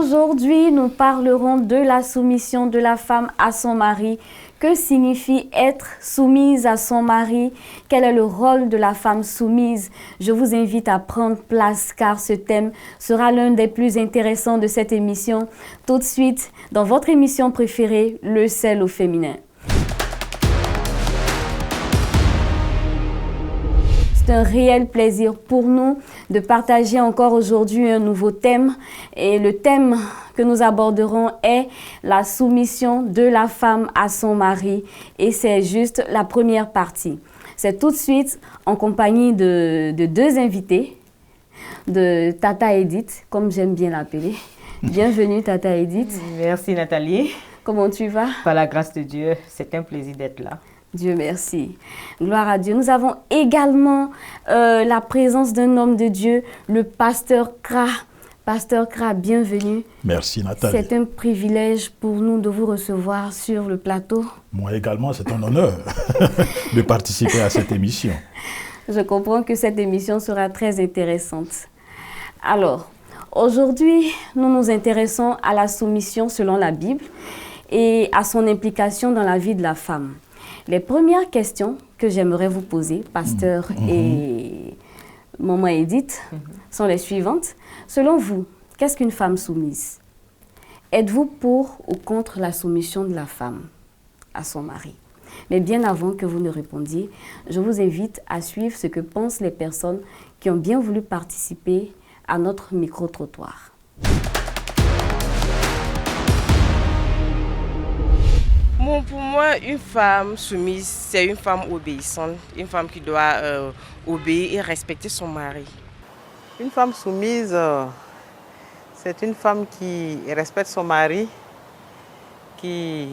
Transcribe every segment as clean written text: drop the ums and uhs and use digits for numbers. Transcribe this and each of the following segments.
Aujourd'hui, nous parlerons de la soumission de la femme à son mari. Que signifie être soumise à son mari? Quel est le rôle de la femme soumise? Je vous invite à prendre place car ce thème sera l'un des plus intéressants de cette émission. Tout de suite, dans votre émission préférée, Le sel au féminin. C'est un réel plaisir pour nous de partager encore aujourd'hui un nouveau thème. Et le thème que nous aborderons est la soumission de la femme à son mari. Et c'est juste la première partie. C'est tout de suite en compagnie de deux invités, de Tata Edith, comme j'aime bien l'appeler. Bienvenue Tata Edith. Merci Nathalie. Comment tu vas? Par la grâce de Dieu, c'est un plaisir d'être là. Dieu merci. Gloire à Dieu. Nous avons également la présence d'un homme de Dieu, le pasteur Kra. Pasteur Kra, bienvenue. Merci Nathalie. C'est un privilège pour nous de vous recevoir sur le plateau. Moi également, c'est un honneur de participer à cette émission. Je comprends que cette émission sera très intéressante. Alors, aujourd'hui, nous nous intéressons à la soumission selon la Bible et à son implication dans la vie de la femme. Les premières questions que j'aimerais vous poser, pasteur et maman Edith, sont les suivantes. Selon vous, qu'est-ce qu'une femme soumise? Êtes-vous pour ou contre la soumission de la femme à son mari? Mais bien avant que vous ne répondiez, je vous invite à suivre ce que pensent les personnes qui ont bien voulu participer à notre micro-trottoir. Bon, pour moi, une femme soumise, c'est une femme obéissante, une femme qui doit obéir et respecter son mari. Une femme soumise, c'est une femme qui respecte son mari, qui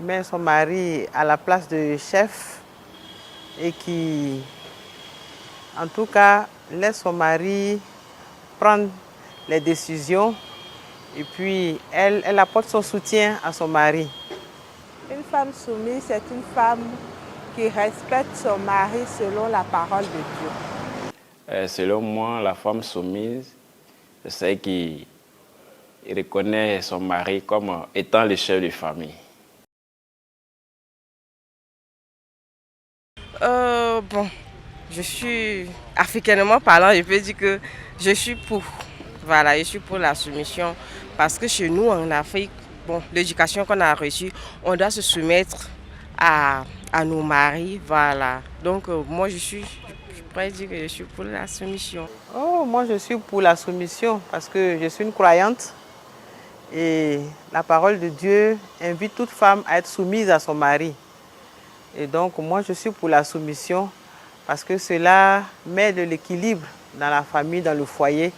met son mari à la place de chef et qui, en tout cas, laisse son mari prendre les décisions. Et puis, elle apporte son soutien à son mari. Une femme soumise, c'est une femme qui respecte son mari selon la parole de Dieu. Selon moi, la femme soumise, c'est celle qui reconnaît son mari comme étant le chef de famille. Bon, je suis africainement parlant, je peux dire que je suis pour. Voilà, je suis pour la soumission parce que chez nous en Afrique, bon, l'éducation qu'on a reçue, on doit se soumettre à nos maris, voilà. Donc moi je pourrais dire que je suis pour la soumission. Oh, moi je suis pour la soumission parce que je suis une croyante et la parole de Dieu invite toute femme à être soumise à son mari. Et donc moi je suis pour la soumission parce que cela met de l'équilibre dans la famille, dans le foyer.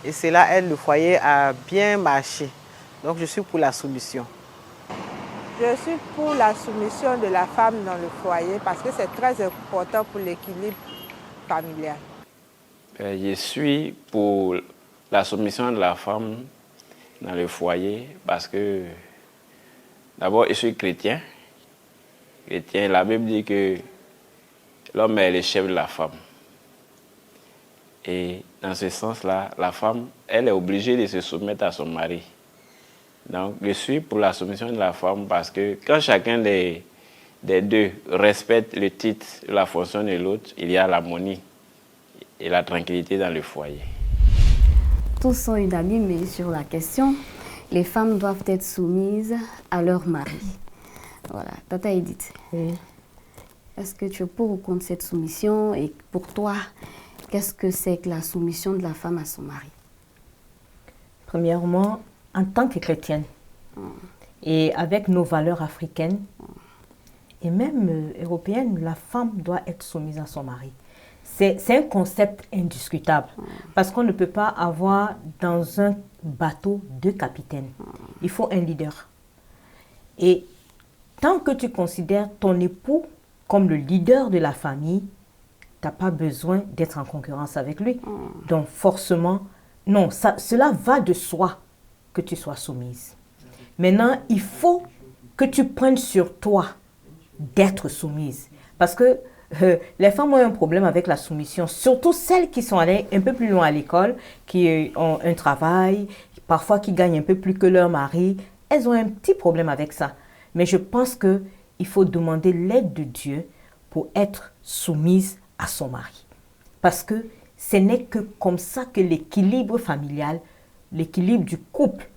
Et cela aide le foyer à bien marcher. Donc je suis pour la soumission. Je suis pour la soumission de la femme dans le foyer parce que c'est très important pour l'équilibre familial. Je suis pour la soumission de la femme dans le foyer parce que d'abord je suis chrétien. La Bible dit que l'homme est le chef de la femme. Et dans ce sens-là, la femme, elle est obligée de se soumettre à son mari. Donc, je suis pour la soumission de la femme parce que quand chacun des deux respecte le titre, la fonction de l'autre, il y a l'harmonie et la tranquillité dans le foyer. Tous sont unanimes sur la question. Les femmes doivent être soumises à leur mari. Voilà. Tata Edith, est-ce que tu es pour ou contre cette soumission? Et pour toi, qu'est-ce que c'est que la soumission de la femme à son mari? Premièrement, en tant que chrétienne, et avec nos valeurs africaines, et même européennes, la femme doit être soumise à son mari. C'est un concept indiscutable, parce qu'on ne peut pas avoir dans un bateau deux capitaines. Il faut un leader. Et tant que tu considères ton époux comme le leader de la famille, tu n'as pas besoin d'être en concurrence avec lui. Donc forcément, non, cela va de soi que tu sois soumise. Maintenant, il faut que tu prennes sur toi d'être soumise. Parce que les femmes ont un problème avec la soumission, surtout celles qui sont allées un peu plus loin à l'école, qui ont un travail, parfois qui gagnent un peu plus que leur mari, elles ont un petit problème avec ça. Mais je pense qu'il faut demander l'aide de Dieu pour être soumise à son mari. Parce que ce n'est que comme ça que l'équilibre familial, l'équilibre du couple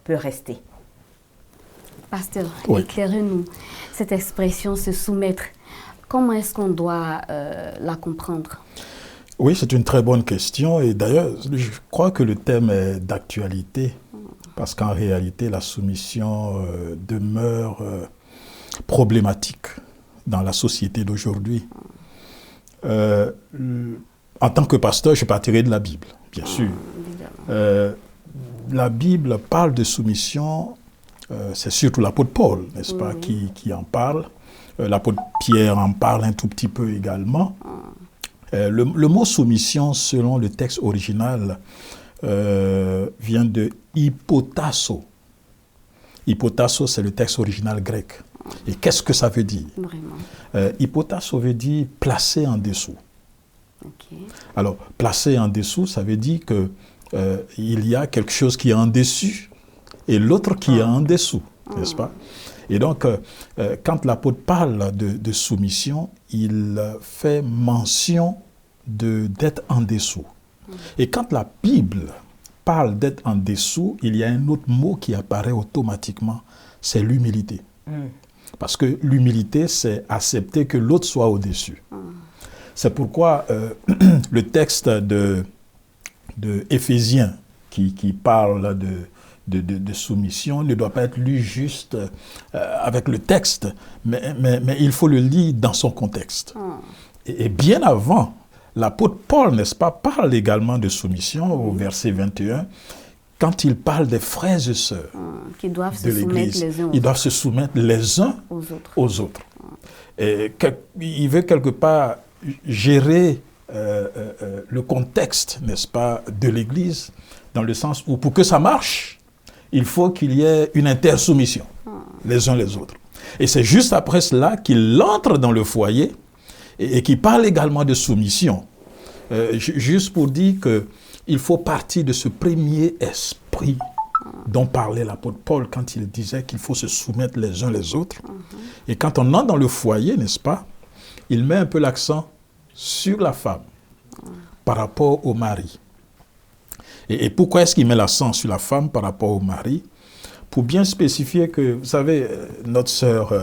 peut rester. Pasteur, Oui. éclairez-nous. Cette expression se soumettre, comment est-ce qu'on doit la comprendre? Oui, c'est une très bonne question. Et d'ailleurs, je crois que le thème est d'actualité. Parce qu'en réalité, la soumission demeure problématique dans la société d'aujourd'hui. En tant que pasteur, je partirai de la Bible, bien sûr. La Bible parle de soumission, c'est surtout l'apôtre Paul, n'est-ce pas, qui en parle. L'apôtre Pierre en parle un tout petit peu également. Le mot soumission, selon le texte original, vient de hypotasso. Hypotasso, c'est le texte original grec. Et qu'est-ce que ça veut dire? Hypotasso veut dire placer en dessous. Okay. Alors, placer en dessous, ça veut dire que il y a quelque chose qui est en dessus et l'autre qui est en dessous, n'est-ce pas? Et donc, quand l'apôtre parle de soumission, il fait mention d'être en dessous. Et quand la Bible parle d'être en dessous, il y a un autre mot qui apparaît automatiquement, c'est l'humilité. Parce que l'humilité, c'est accepter que l'autre soit au-dessus. C'est pourquoi le texte de Éphésiens qui parle de soumission ne doit pas être lu juste avec le texte, mais il faut le lire dans son contexte. Et bien avant, l'apôtre Paul, n'est-ce pas, parle également de soumission au verset 21, quand il parle des frères et sœurs qui doivent de l'Église. Ils doivent se soumettre les uns aux autres. Et il veut quelque part gérer le contexte, n'est-ce pas, de l'Église, dans le sens où pour que ça marche, il faut qu'il y ait une intersoumission, les uns les autres. Et c'est juste après cela qu'il entre dans le foyer et qu'il parle également de soumission. Juste pour dire qu'il faut partir de ce premier esprit dont parlait l'apôtre Paul quand il disait qu'il faut se soumettre les uns les autres. Et quand on entre dans le foyer, n'est-ce pas, il met un peu l'accent sur la femme par rapport au mari. Et pourquoi est-ce qu'il met l'accent sur la femme par rapport au mari? Pour bien spécifier que, vous savez, notre sœur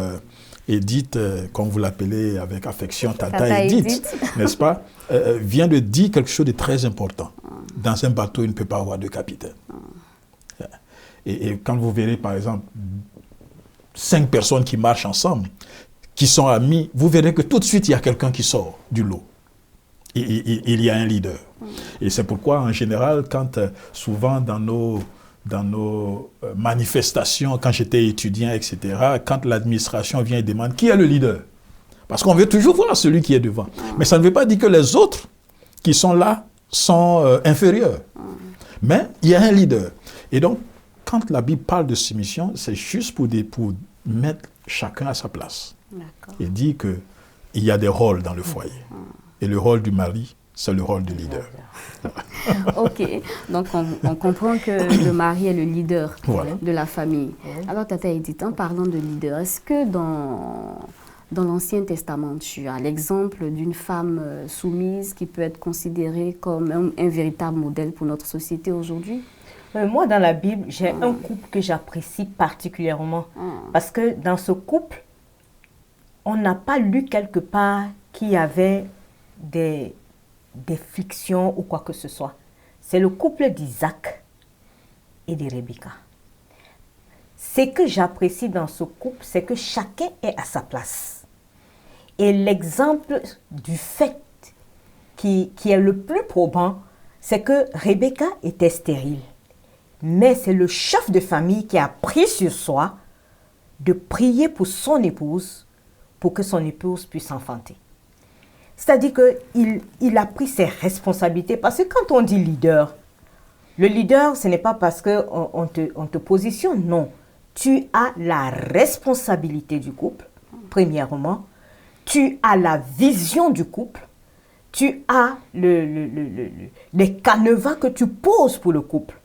Edith, comme vous l'appelez avec affection, Tata Edith, n'est-ce pas, vient de dire quelque chose de très important. Dans un bateau, il ne peut pas avoir de capitaine. Et quand vous verrez, par exemple, 5 personnes qui marchent ensemble, qui sont amis, vous verrez que tout de suite, il y a quelqu'un qui sort du lot. Il y a un leader. Et c'est pourquoi, en général, quand souvent dans nos manifestations, quand j'étais étudiant, etc., quand l'administration vient et demande qui est le leader, parce qu'on veut toujours voir celui qui est devant. Mais ça ne veut pas dire que les autres qui sont là sont inférieurs. Mais il y a un leader. Et donc, quand la Bible parle de soumission, c'est juste pour mettre chacun à sa place. Et dire qu'il y a des rôles dans le foyer. Et le rôle du mari, c'est le rôle du leader. Ok, donc on comprend que le mari est le leader de la famille. Alors, Tata Edith, en parlant de leader, est-ce que dans l'Ancien Testament, tu as l'exemple d'une femme soumise qui peut être considérée comme un véritable modèle pour notre société aujourd'hui? Moi, dans la Bible, j'ai un couple que j'apprécie particulièrement. Parce que dans ce couple, on n'a pas lu quelque part qu'il y avait des fictions ou quoi que ce soit. C'est le couple d'Isaac et de Rebecca. Ce que j'apprécie dans ce couple, c'est que chacun est à sa place. Et l'exemple du fait qui est le plus probant, c'est que Rebecca était stérile. Mais c'est le chef de famille qui a pris sur soi de prier pour son épouse pour que son épouse puisse enfanter. C'est-à-dire qu'il a pris ses responsabilités. Parce que quand on dit leader, le leader, ce n'est pas parce qu'on te positionne, non. Tu as la responsabilité du couple, premièrement. Tu as la vision du couple. Tu as les canevas que tu poses pour le couple.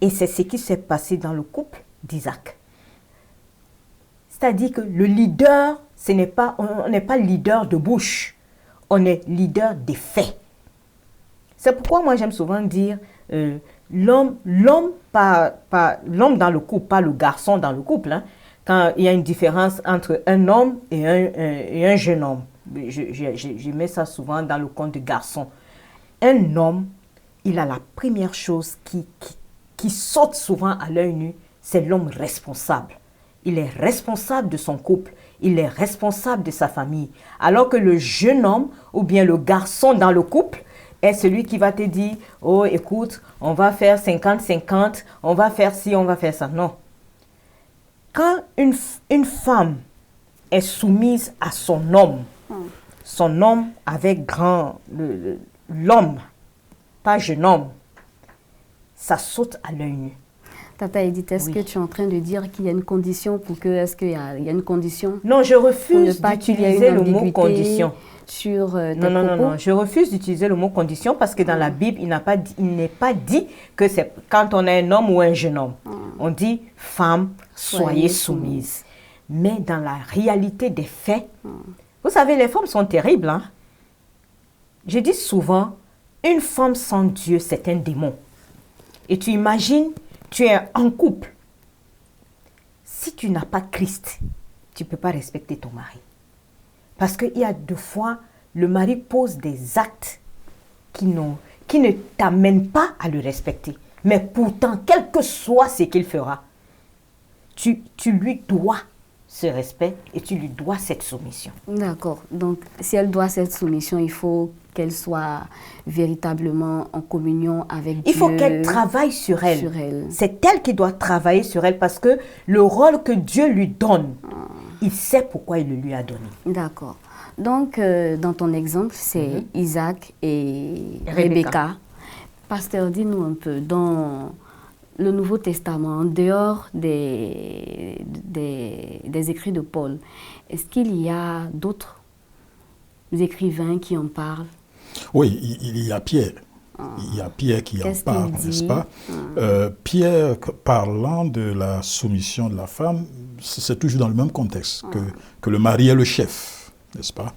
Et c'est ce qui s'est passé dans le couple d'Isaac. C'est-à-dire que le leader, on n'est pas leader de bouche, on est leader des faits. C'est pourquoi moi j'aime souvent dire l'homme dans le couple, pas le garçon dans le couple, hein, quand il y a une différence entre un homme et un jeune homme. Je mets ça souvent dans le compte de garçon. Un homme, il a la première chose qui saute souvent à l'œil nu, c'est l'homme responsable. Il est responsable de son couple, il est responsable de sa famille. Alors que le jeune homme ou bien le garçon dans le couple est celui qui va te dire « Oh, écoute, on va faire 50-50, on va faire ci, on va faire ça. » Non. Quand une femme est soumise à son homme avec grand, l'homme, pas jeune homme, ça saute à l'œil nu. Tata Edith, est-ce que tu es en train de dire qu'il y a une condition pour que... Est-ce qu'il y a une condition? Non, je refuse d'utiliser le mot condition. Sur non, je refuse d'utiliser le mot condition parce que dans la Bible, il n'est pas dit que c'est quand on est un homme ou un jeune homme. On dit « femme, soyez soumise ». Mais dans la réalité des faits, vous savez, les femmes sont terribles. Hein? Je dis souvent, une femme sans Dieu, c'est un démon. Et tu imagines, tu es en couple. Si tu n'as pas Christ, tu ne peux pas respecter ton mari. Parce qu'il y a deux fois, le mari pose des actes qui ne t'amènent pas à le respecter. Mais pourtant, quel que soit ce qu'il fera, tu lui dois ce respect et tu lui dois cette soumission. D'accord. Donc, si elle doit cette soumission, il faut qu'elle soit véritablement en communion avec Dieu. Il faut qu'elle travaille sur elle. C'est elle qui doit travailler sur elle parce que le rôle que Dieu lui donne, il sait pourquoi il le lui a donné. D'accord. Donc, dans ton exemple, c'est Isaac et Rebecca. Pasteur, dis-nous un peu, dans le Nouveau Testament, en dehors des écrits de Paul, est-ce qu'il y a d'autres écrivains qui en parlent? Oui, il y a Pierre. Il y a Pierre qui en parle, n'est-ce pas? Pierre, parlant de la soumission de la femme, c'est toujours dans le même contexte, que le mari est le chef, n'est-ce pas?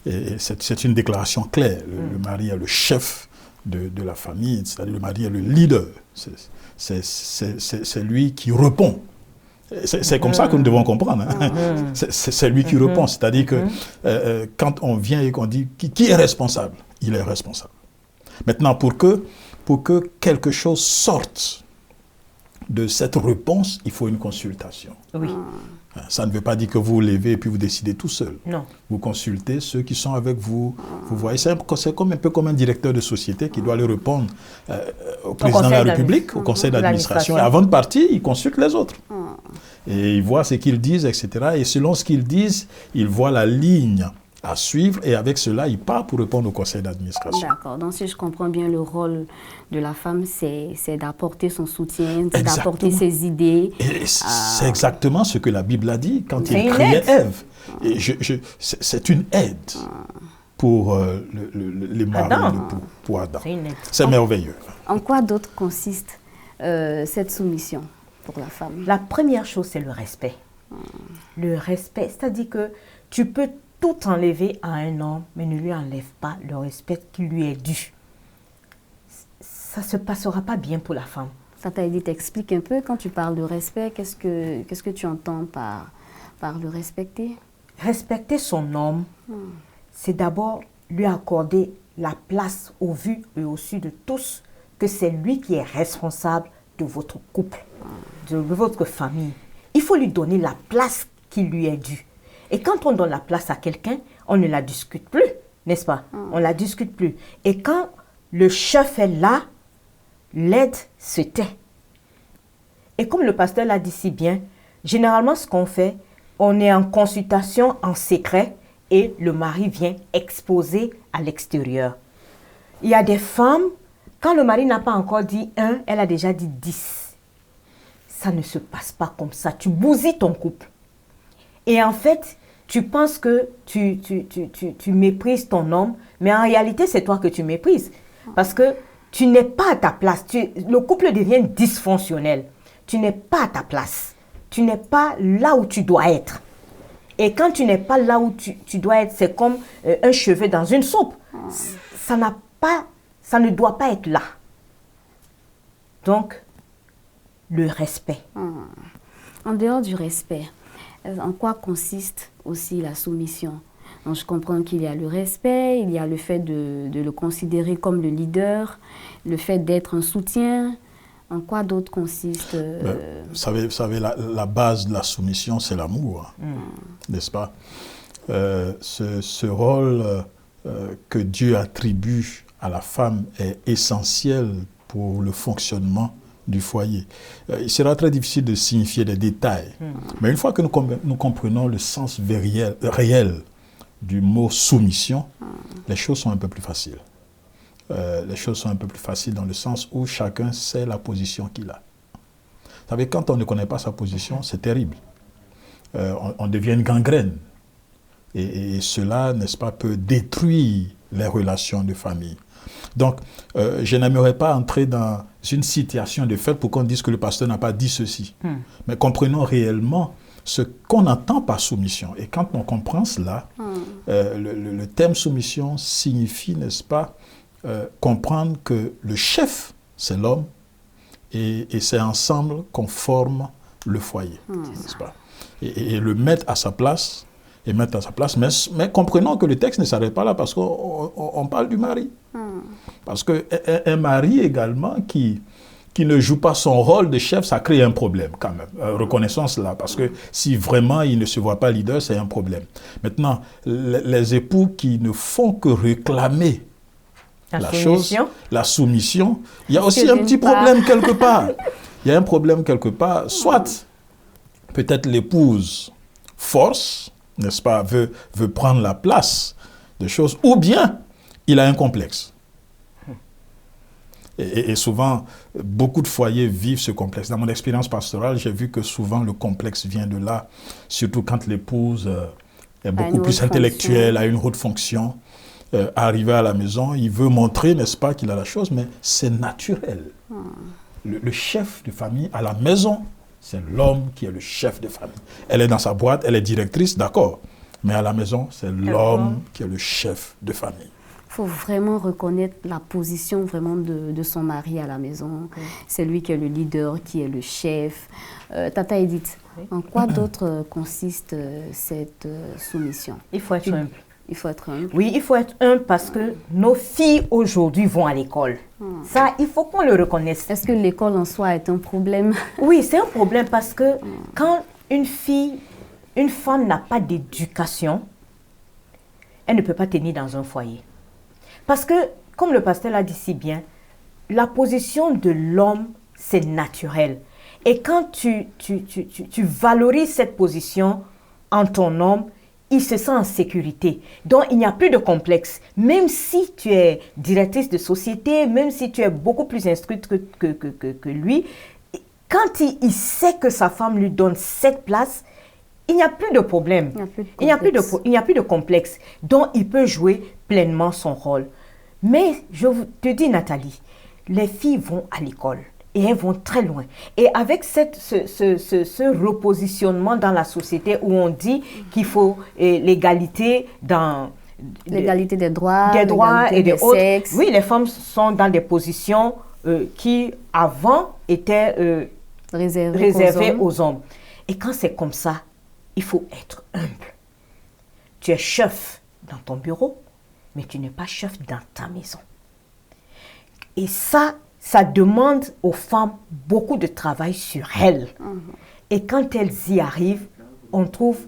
Et c'est une déclaration claire. Le mari est le chef de la famille, c'est-à-dire le mari est le leader. C'est lui qui répond. C'est comme ça que nous devons comprendre. Hein? C'est lui qui répond. C'est-à-dire que quand on vient et qu'on dit qui est responsable, il est responsable. Maintenant, pour que quelque chose sorte de cette réponse, il faut une consultation. Oui. Ça ne veut pas dire que vous vous levez et puis vous décidez tout seul. Non. Vous consultez ceux qui sont avec vous. Vous voyez, c'est un peu comme un directeur de société qui doit aller répondre au président de la République, au conseil d'administration. Et avant de partir, il consulte les autres. Et il voit ce qu'ils disent, etc. Et selon ce qu'ils disent, il voit la ligne à suivre et avec cela, il part pour répondre au conseil d'administration. D'accord. Donc, si je comprends bien, le rôle de la femme, c'est d'apporter son soutien, d'apporter ses idées. C'est exactement ce que la Bible a dit quand il créait Ève. C'est une aide pour les maris, pour Adam. C'est merveilleux. En quoi d'autre consiste cette soumission pour la femme? La première chose, c'est le respect. Le respect, c'est-à-dire que tu peux tout enlever à un homme, mais ne lui enlève pas le respect qui lui est dû. Ça ne se passera pas bien pour la femme. Tata Edith, explique un peu, quand tu parles de respect, qu'est-ce que tu entends par le respecter? Respecter son homme, c'est d'abord lui accorder la place au vu et au su de tous, que c'est lui qui est responsable de votre couple, de votre famille. Il faut lui donner la place qui lui est due. Et quand on donne la place à quelqu'un, on ne la discute plus, n'est-ce pas? On ne la discute plus. Et quand le chef est là, l'aide se tait. Et comme le pasteur l'a dit si bien, généralement ce qu'on fait, on est en consultation en secret et le mari vient exposer à l'extérieur. Il y a des femmes, quand le mari n'a pas encore dit 1, elle a déjà dit 10. Ça ne se passe pas comme ça. Tu bousilles ton couple. Et en fait, tu penses que tu méprises ton homme, mais en réalité, c'est toi que tu méprises. Parce que tu n'es pas à ta place. Le couple devient dysfonctionnel. Tu n'es pas à ta place. Tu n'es pas là où tu dois être. Et quand tu n'es pas là où tu dois être, c'est comme un cheveu dans une soupe. Ça ne doit pas être là. Donc, le respect. En dehors du respect, en quoi consiste aussi la soumission? Donc, je comprends qu'il y a le respect, il y a le fait de le considérer comme le leader, le fait d'être un soutien. En quoi d'autre consiste Vous savez la base de la soumission, c'est l'amour, n'est-ce pas? Ce rôle que Dieu attribue à la femme est essentiel pour le fonctionnement du foyer. Il sera très difficile de signifier des détails, mais une fois que nous comprenons le sens réel du mot soumission, les choses sont un peu plus faciles. Les choses sont un peu plus faciles dans le sens où chacun sait la position qu'il a. Vous savez, quand on ne connaît pas sa position, c'est terrible. On devient une gangrène. Et cela, n'est-ce pas, peut détruire les relations de famille. Donc, je n'aimerais pas entrer dans une situation de fait pour qu'on dise que le pasteur n'a pas dit ceci. Mais comprenons réellement ce qu'on entend par soumission. Et quand on comprend cela, le terme soumission signifie, n'est-ce pas, comprendre que le chef, c'est l'homme, et c'est ensemble qu'on forme le foyer, n'est-ce pas? Et le mettre à sa place, mais comprenons que le texte ne s'arrête pas là parce qu'on parle du mari. Parce qu'un mari également qui ne joue pas son rôle de chef, ça crée un problème quand même. Reconnaissons cela, parce que si vraiment il ne se voit pas leader, c'est un problème. Maintenant, les époux qui ne font que réclamer la soumission, il y a aussi un petit problème quelque part. Il y a un problème quelque part. Soit, peut-être l'épouse force, n'est-ce pas, veut prendre la place de choses, ou bien il a un complexe. Et souvent, beaucoup de foyers vivent ce complexe. Dans mon expérience pastorale, j'ai vu que souvent le complexe vient de là, surtout quand l'épouse est beaucoup plus intellectuelle, a une haute fonction. Arrivé à la maison, il veut montrer, n'est-ce pas, qu'il a la chose, mais c'est naturel. Le chef de famille à la maison, c'est l'homme qui est le chef de famille. Elle est dans sa boîte, elle est directrice, d'accord, mais à la maison, c'est l'homme qui est le chef de famille. Il faut vraiment reconnaître la position vraiment de son mari à la maison. C'est lui qui est le leader, qui est le chef. Tata Edith, en quoi d'autre consiste cette soumission? Il faut être humble. Il faut être humble. Oui, il faut être humble parce que nos filles aujourd'hui vont à l'école. Ça, il faut qu'on le reconnaisse. Est-ce que l'école en soi est un problème? Oui, c'est un problème parce que quand une femme n'a pas d'éducation, elle ne peut pas tenir dans un foyer. Parce que, comme le pasteur l'a dit si bien, la position de l'homme, c'est naturel. Et quand tu valorises cette position en ton homme, il se sent en sécurité. Donc, il n'y a plus de complexe. Même si tu es directrice de société, même si tu es beaucoup plus instruite que lui, quand il sait que sa femme lui donne cette place, il n'y a plus de problème. Il n'y a plus de complexe. Donc, il peut jouer pleinement son rôle. Mais, je te dis, Nathalie, les filles vont à l'école. Et elles vont très loin. Et avec ce repositionnement dans la société où on dit qu'il faut l'égalité dans... L'égalité des droits, et des autres. Sexes. Oui, les femmes sont dans des positions qui, avant, étaient réservées aux hommes. Et quand c'est comme ça, il faut être humble. Tu es chef dans ton bureau, mais tu n'es pas chef dans ta maison. Et ça demande aux femmes beaucoup de travail sur elles. Et quand elles y arrivent, on trouve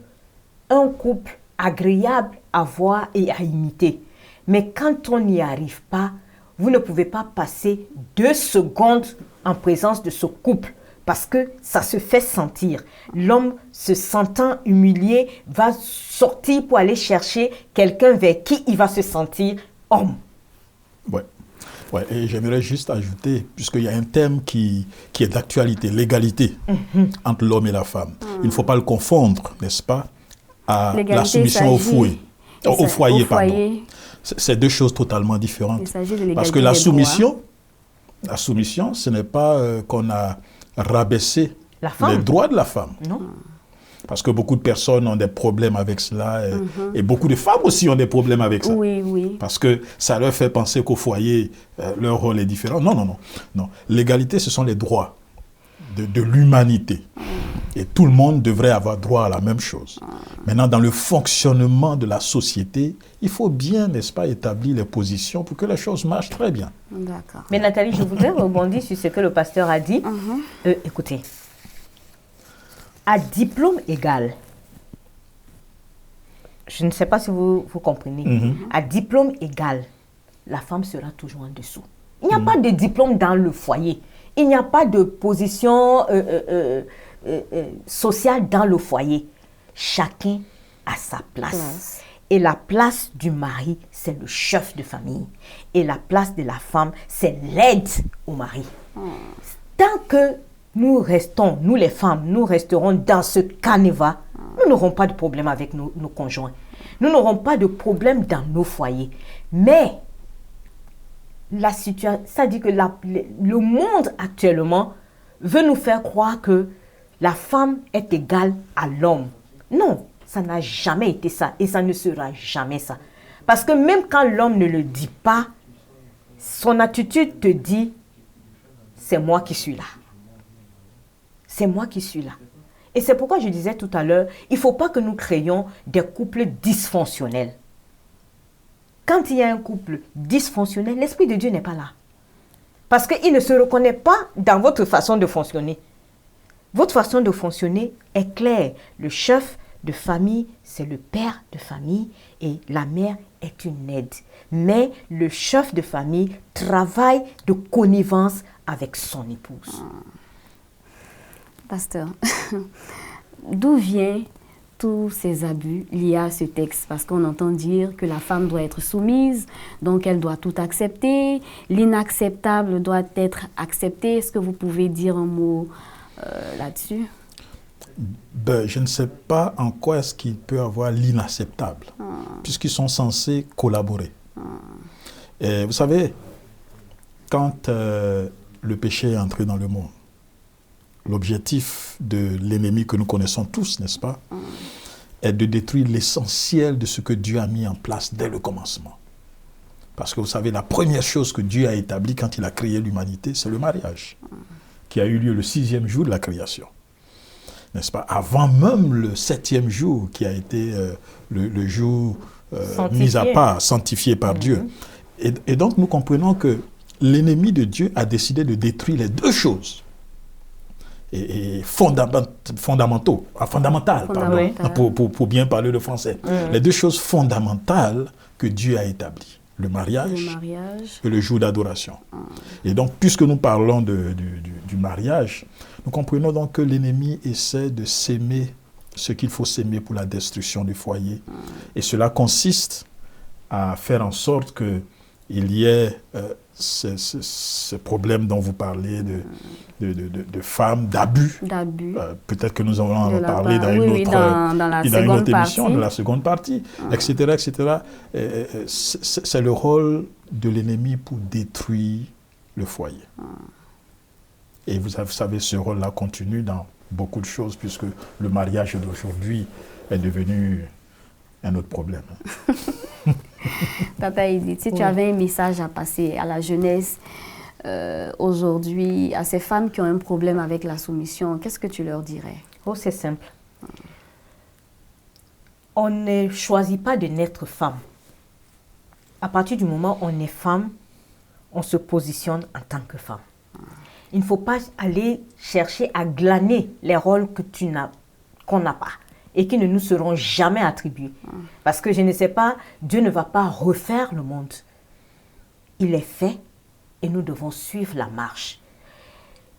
un couple agréable à voir et à imiter. Mais quand on n'y arrive pas, vous ne pouvez pas passer 2 secondes en présence de ce couple parce que ça se fait sentir. L'homme, se sentant humilié, va sortir pour aller chercher quelqu'un vers qui il va se sentir homme. Ouais. Ouais, et j'aimerais juste ajouter, puisqu'il y a un thème qui est d'actualité, l'égalité entre l'homme et la femme. Il ne faut pas le confondre, n'est-ce pas, à la soumission au foyer. Pardon. C'est 2 choses totalement différentes. Il s'agit de l'égalité parce que la soumission, La soumission, ce n'est pas qu'on a rabaissé La femme. les droits de la femme. Non. Parce que beaucoup de personnes ont des problèmes avec cela et beaucoup de femmes aussi ont des problèmes avec ça. Oui, oui. Parce que ça leur fait penser qu'au foyer, leur rôle est différent. Non, non, non. Non. L'égalité, ce sont les droits de l'humanité. Et tout le monde devrait avoir droit à la même chose. Maintenant, dans le fonctionnement de la société, il faut bien, n'est-ce pas, établir les positions pour que les choses marchent très bien. D'accord. Mais Nathalie, je voudrais rebondir sur ce que le pasteur a dit. Écoutez, à diplôme égal, je ne sais pas si vous comprenez, à diplôme égal, la femme sera toujours en dessous. Il n'y a pas de diplôme dans le foyer. Il n'y a pas de position sociale dans le foyer. Chacun a sa place. Et la place du mari, c'est le chef de famille. Et la place de la femme, c'est l'aide au mari. Tant que nous restons, nous les femmes, nous resterons dans ce canevas, nous n'aurons pas de problème avec nos conjoints. Nous n'aurons pas de problème dans nos foyers. Mais la situation, ça dit que le monde actuellement veut nous faire croire que la femme est égale à l'homme. Non, ça n'a jamais été ça et ça ne sera jamais ça. Parce que même quand l'homme ne le dit pas, son attitude te dit, c'est moi qui suis là. C'est moi qui suis là. Et c'est pourquoi je disais tout à l'heure, il ne faut pas que nous créions des couples dysfonctionnels. Quand il y a un couple dysfonctionnel, l'Esprit de Dieu n'est pas là. Parce qu'il ne se reconnaît pas dans votre façon de fonctionner. Votre façon de fonctionner est claire. Le chef de famille, c'est le père de famille et la mère est une aide. Mais le chef de famille travaille de connivence avec son épouse. Pasteur, d'où viennent tous ces abus liés à ce texte? Parce qu'on entend dire que la femme doit être soumise, donc elle doit tout accepter. L'inacceptable doit être accepté. Est-ce que vous pouvez dire un mot là-dessus? Je ne sais pas en quoi est-ce qu'il peut avoir l'inacceptable, puisqu'ils sont censés collaborer. Et vous savez, quand le péché est entré dans le monde, l'objectif de l'ennemi que nous connaissons tous, n'est-ce pas, est de détruire l'essentiel de ce que Dieu a mis en place dès le commencement. Parce que vous savez, la première chose que Dieu a établie quand il a créé l'humanité, c'est le mariage, qui a eu lieu le 6e jour de la création. N'est-ce pas? Avant même le 7e jour, qui a été le jour mis à part, sanctifié par Dieu. Et donc, nous comprenons que l'ennemi de Dieu a décidé de détruire les deux choses. Fondamentales, pour bien parler le français. Les deux choses fondamentales que Dieu a établies. Le mariage et le jour d'adoration. Et donc, puisque nous parlons du mariage, nous comprenons donc que l'ennemi essaie de s'aimer ce qu'il faut s'aimer pour la destruction du foyer. Et cela consiste à faire en sorte qu'il y ait ce problème dont vous parlez de femmes, d'abus. Peut-être que nous allons en parler dans une autre émission, dans la seconde partie, etc., etc. C'est le rôle de l'ennemi pour détruire le foyer. Et vous savez, ce rôle-là continue dans beaucoup de choses, puisque le mariage d'aujourd'hui est devenu un autre problème. Tata Edith, si tu avais un message à passer à la jeunesse aujourd'hui, à ces femmes qui ont un problème avec la soumission, qu'est-ce que tu leur dirais? Oh, c'est simple. On ne choisit pas de naître femme. À partir du moment où on est femme, on se positionne en tant que femme. Il ne faut pas aller chercher à glaner les rôles qu'on n'a pas et qui ne nous seront jamais attribués. Parce que je ne sais pas, Dieu ne va pas refaire le monde. Il est fait et nous devons suivre la marche.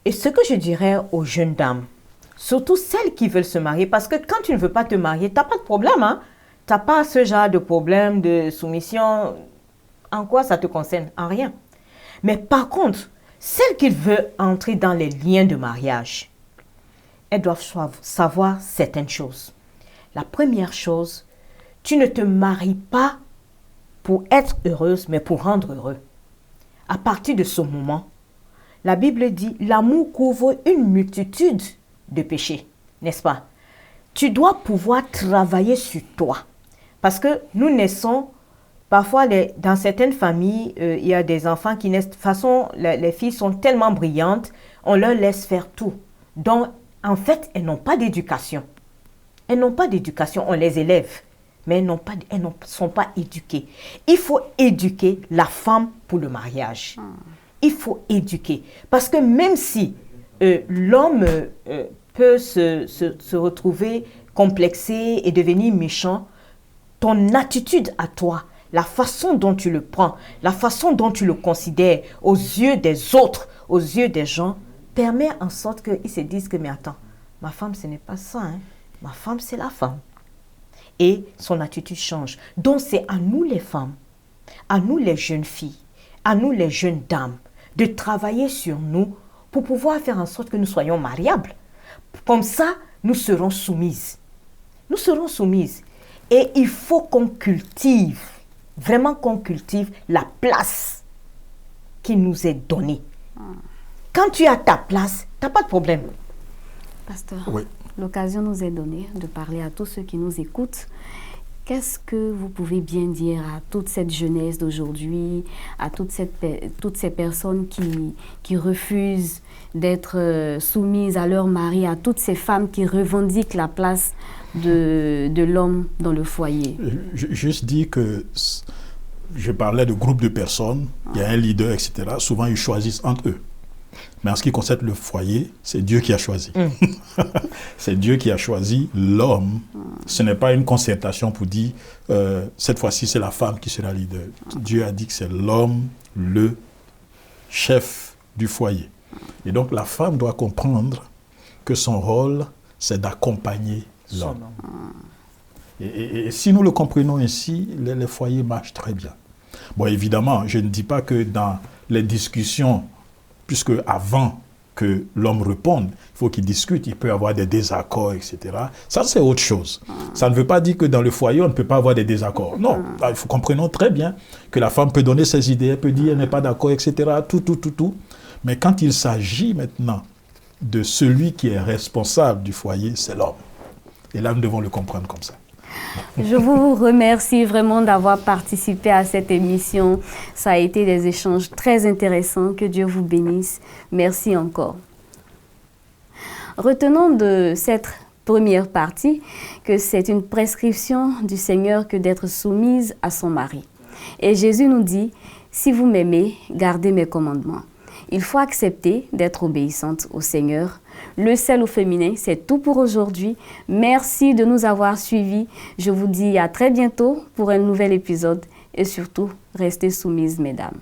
Et ce que je dirais aux jeunes dames, surtout celles qui veulent se marier, parce que quand tu ne veux pas te marier, tu n'as pas de problème. Hein? Tu n'as pas ce genre de problème de soumission. En quoi ça te concerne? En rien. Mais par contre, celles qui veulent entrer dans les liens de mariage, elles doivent savoir certaines choses. La première chose, tu ne te maries pas pour être heureuse, mais pour rendre heureux. À partir de ce moment, La Bible dit, l'amour couvre une multitude de péchés, n'est-ce pas? Tu dois pouvoir travailler sur toi. Parce que nous naissons, parfois dans certaines familles, il y a des enfants qui naissent, de toute façon, les filles sont tellement brillantes, on leur laisse faire tout. Donc, en fait, elles n'ont pas d'éducation. Elles n'ont pas d'éducation, on les élève, mais elles ne sont pas éduquées. Il faut éduquer la femme pour le mariage. Il faut éduquer. Parce que même si l'homme peut se retrouver complexé et devenir méchant, ton attitude à toi, la façon dont tu le prends, la façon dont tu le considères aux yeux des autres, aux yeux des gens, permet en sorte qu'ils se disent que, mais attends, ma femme, ce n'est pas ça, hein. Ma femme, c'est la femme. Et son attitude change. Donc, c'est à nous les femmes, à nous les jeunes filles, à nous les jeunes dames, de travailler sur nous pour pouvoir faire en sorte que nous soyons mariables. Comme ça, nous serons soumises. Nous serons soumises. Et il faut qu'on cultive, vraiment qu'on cultive la place qui nous est donnée. Quand tu as ta place, tu n'as pas de problème. Pasteur, Oui. l'occasion nous est donnée de parler à tous ceux qui nous écoutent. Qu'est-ce que vous pouvez bien dire à toute cette jeunesse d'aujourd'hui, à toutes ces personnes qui refusent d'être soumises à leur mari, à toutes ces femmes qui revendiquent la place de l'homme dans le foyer? Juste dire que je parlais de groupes de personnes, il y a un leader, etc. Souvent, ils choisissent entre eux. Mais en ce qui concerne le foyer, c'est Dieu qui a choisi. C'est Dieu qui a choisi l'homme. Ce n'est pas une concertation pour dire, cette fois-ci, c'est la femme qui sera leader. Dieu a dit que c'est l'homme, le chef du foyer. Et donc, la femme doit comprendre que son rôle, c'est d'accompagner l'homme. Et si nous le comprenons ainsi, les foyers marchent très bien. Bon, évidemment, je ne dis pas que dans les discussions, puisque avant que l'homme réponde, il faut qu'il discute, il peut y avoir des désaccords, etc. Ça, c'est autre chose. Ça ne veut pas dire que dans le foyer, on ne peut pas avoir des désaccords. Non, il faut comprendre très bien que la femme peut donner ses idées, elle peut dire elle n'est pas d'accord, etc. Tout. Mais quand il s'agit maintenant de celui qui est responsable du foyer, c'est l'homme. Et là, nous devons le comprendre comme ça. Je vous remercie vraiment d'avoir participé à cette émission. Ça a été des échanges très intéressants. Que Dieu vous bénisse. Merci encore. Retenons de cette première partie que c'est une prescription du Seigneur que d'être soumise à son mari. Et Jésus nous dit, si vous m'aimez, gardez mes commandements. Il faut accepter d'être obéissante au Seigneur. Le sel au féminin, c'est tout pour aujourd'hui. Merci de nous avoir suivis. Je vous dis à très bientôt pour un nouvel épisode. Et surtout, restez soumises, mesdames.